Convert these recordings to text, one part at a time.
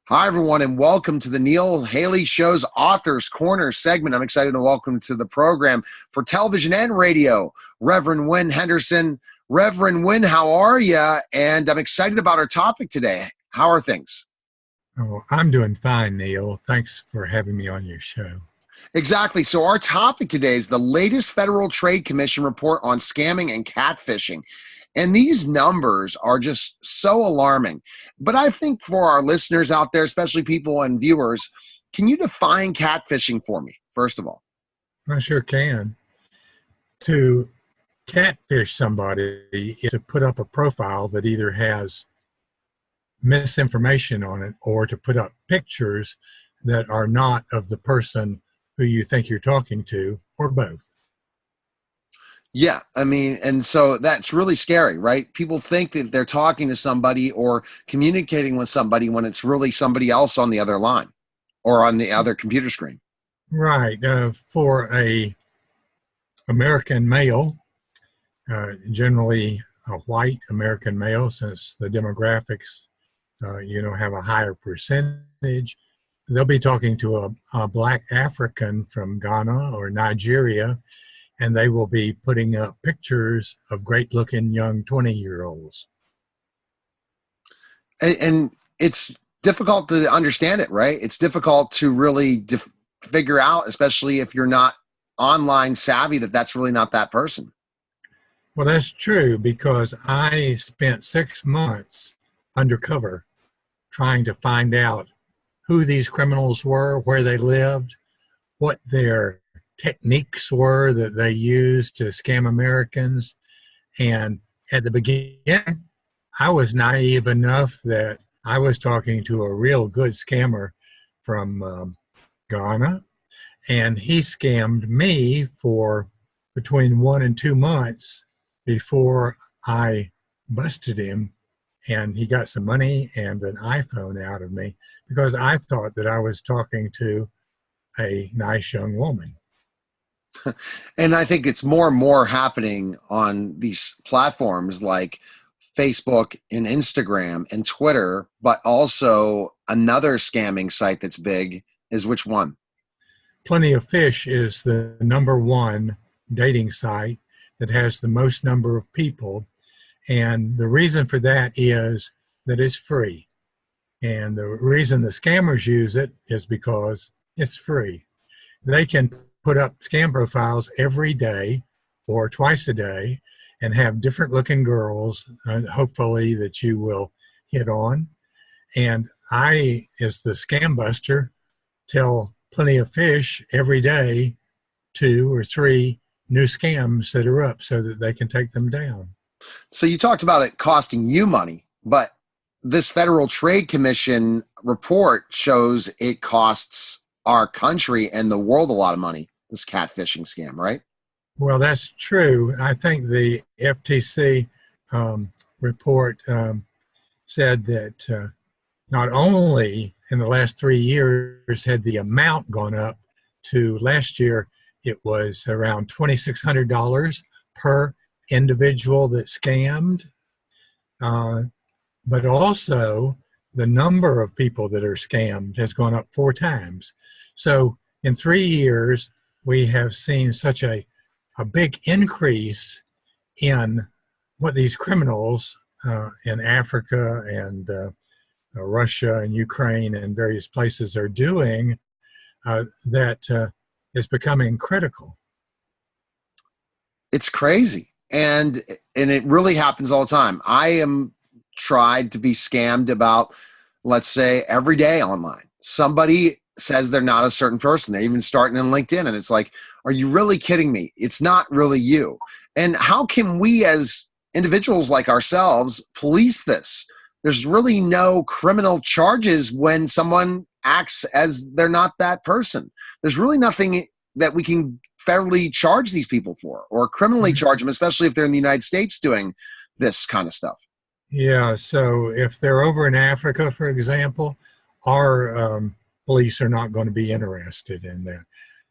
Hi, everyone, and welcome to the Neil Haley Show's Authors Corner segment. I'm excited to welcome to the program for television and radio, Rev Winn Henderson. Rev Winn, how are you? And I'm excited about our topic today. How are things? Oh, I'm doing fine, Neil. Thanks for having me on your show. Exactly. So our topic today is the latest Federal Trade Commission report on scamming and catfishing. And these numbers are just so alarming. But I think for our listeners out there, especially people and viewers, can you define catfishing for me, first of all? I sure can. To catfish somebody is to put up a profile that either has misinformation on it or to put up pictures that are not of the person who you think you're talking to, or both. Yeah, I mean, and so that's really scary, right? People think that they're talking to somebody or communicating with somebody when it's really somebody else on the other line or on the other computer screen. Right. For a American male, generally a white American male, since the demographics, have a higher percentage, they'll be talking to a black African from Ghana or Nigeria, and they will be putting up pictures of great-looking young 20-year-olds. And it's difficult to understand it, right? It's difficult to really figure out, especially if you're not online savvy, that that's really not that person. Well, that's true, because I spent 6 months undercover trying to find out who these criminals were, where they lived, what their techniques were that they used to scam Americans. And at the beginning, I was naive enough that I was talking to a real good scammer from Ghana, and he scammed me for between 1 and 2 months before I busted him, and he got some money and an iPhone out of me because I thought that I was talking to a nice young woman. And I think it's more and more happening on these platforms like Facebook and Instagram and Twitter, but also another scamming site that's big is which one? Plenty of Fish is the #1 dating site that has the most number of people. And the reason for that is that it's free. And the reason the scammers use it is because it's free. They can put up scam profiles every day or twice a day and have different looking girls, hopefully that you will hit on. And I, as the scam buster, tell Plenty of Fish every day 2 or 3 new scams that are up so that they can take them down. So you talked about it costing you money, but this Federal Trade Commission report shows it costs our country and the world a lot of money, this catfishing scam, right? Well, that's true. I think the FTC report said that not only in the last 3 years had the amount gone up to last year, it was around $2,600 per individual that scammed, but also the number of people that are scammed has gone up 4 times. So in 3 years, we have seen such a big increase in what these criminals in Africa and Russia and Ukraine and various places are doing that is becoming critical. It's crazy. And it really happens all the time. I am tried to be scammed about, let's say, every day online. Somebody says they're not a certain person. They're even starting in LinkedIn. And it's like, are you really kidding me? It's not really you. And how can we as individuals like ourselves police this? There's really no criminal charges when someone acts as they're not that person. There's really nothing that we can federally charge these people for or criminally charge them, especially if they're in the United States doing this kind of stuff. Yeah, so if they're over in Africa, for example, our police are not going to be interested in that.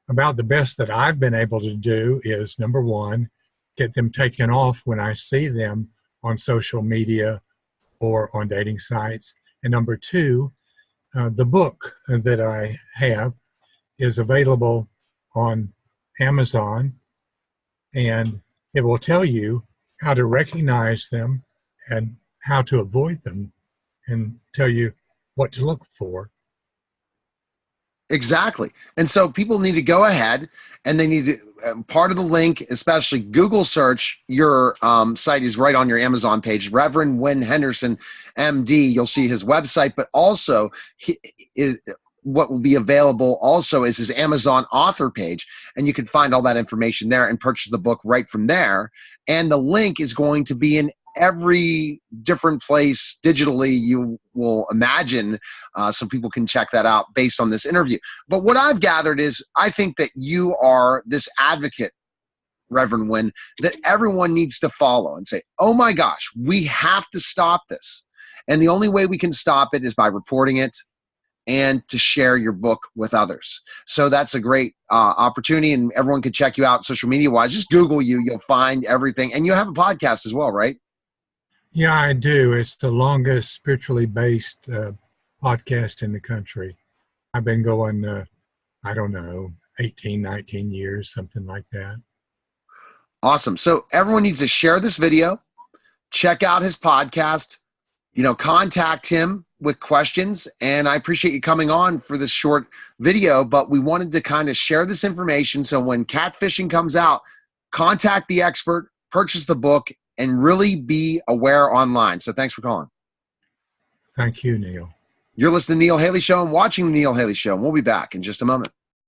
About the best that I've been able to do is, #1, get them taken off when I see them on social media or on dating sites. And #2, The book that I have is available on Amazon, and it will tell you how to recognize them and how to avoid them and tell you what to look for. Exactly. And so people need to go ahead and they need to, part of the link, especially Google search, your site is right on your Amazon page, Rev Winn Henderson, MD. You'll see his website, but also what will be available also is his Amazon author page. And you can find all that information there and purchase the book right from there. And the link is going to be in every different place digitally you will imagine, so people can check that out based on this interview. But what I've gathered is I think that you are this advocate, Reverend Winn, that everyone needs to follow and say, oh my gosh, we have to stop this. And the only way we can stop it is by reporting it and to share your book with others. So that's a great opportunity, and everyone can check you out social media-wise. Just Google you. You'll find everything. And you have a podcast as well, right? Yeah, I do. It's the longest spiritually based podcast in the country. I've been going, 18, 19 years, something like that. Awesome. So everyone needs to share this video, check out his podcast, contact him with questions. And I appreciate you coming on for this short video, but we wanted to kind of share this information. So when catfishing comes out, contact the expert, purchase the book, and really be aware online. So thanks for calling. Thank you, Neil. You're listening to the Neil Haley Show and watching the Neil Haley Show, and we'll be back in just a moment.